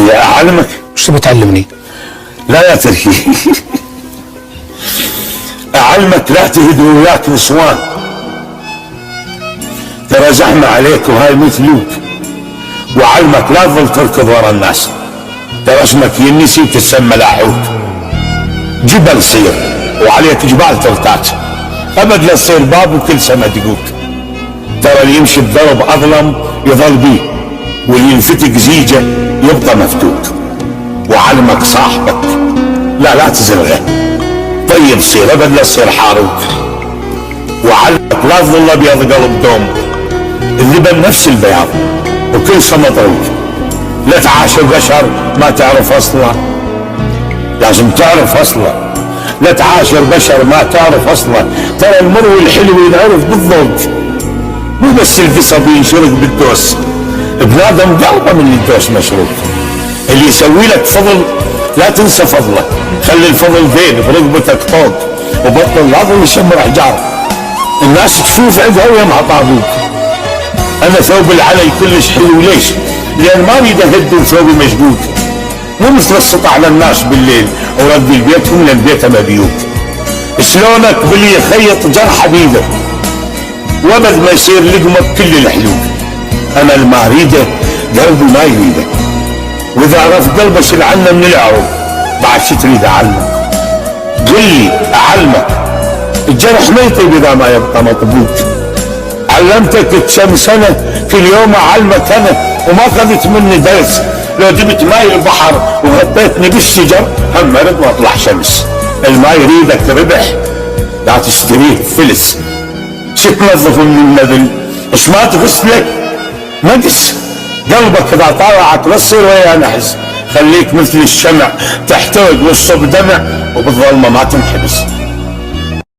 تبي اعلمك؟ شو تبي تعلمني؟ لا يا تركي. اعلمك لا تهد وياك نسوان، ترى زحمة عليك وهاي مثلوك. وعلمك لا تظل تركض ورا الناس، ترى اسمك ينسي وتتسمى لاحوك. جبل صير وعليك جبال ترتاج، ابد لا تصير باب وكل سما دقوك. ترى اللي يمشي بضرب اظلم يظل بيه، واللي ينفتق زيجه يبقى مفتوك. وعلمك صاحبك لا تزرعه، طيب صير ابد لا تصير حاروك. وعلمك لا تظل ابيض قلب دوم، اللبن نفس البياض وكل شيء مطروق. لا تعاشر بشر ما تعرف اصله، لازم تعرف اصله. لا تعاشر بشر ما تعرف اصله، ترى المر والحلو ينعرف بالذوق، مو بس القصب ينشرق بالدوس. بنادم قلبه من الدوس مشروق. اللي يسوي لك فضل لا تنسى فضله، خلي الفضل ذيل برقبتك طوق، وبطل لا تظل شمر احجار. الناس تشوف عندها ويمها طابوك. انا ثوب العلي كلش حلو، ليش؟ لان ما اريد اهد وثوبي مشبوك. مو متوسط على الناس بالليل ورد بيتهم لان بيته مبيوك. شلونك باللي يخيط جرح بيده وابد ما يصير لقمه بكل الحلوك. انا اللي ما اريده قلبي ما يريده، واذا عرف قلبه شل عنه من العروض بعد شو تريد اعلمك؟ قل لي اعلمك. الجرح ما يطيب اذا ما يبقى مطبوك. علمتك كم سنه كل يوم اعلمك انا، وما اخذت مني درس. لو جبت ماي البحر وغطيتني بالشجر هم مرض واطلع شمس. الما يريدك ربح لا تشتريه فلس. شو تنظف من النذل؟ ايش ما تغسله؟ نقص قلبك اذا طالعك لا تصير ويا نحس. خليك مثل الشمع تحتوج والصب دمع، وبالظلمه ما تنحبس.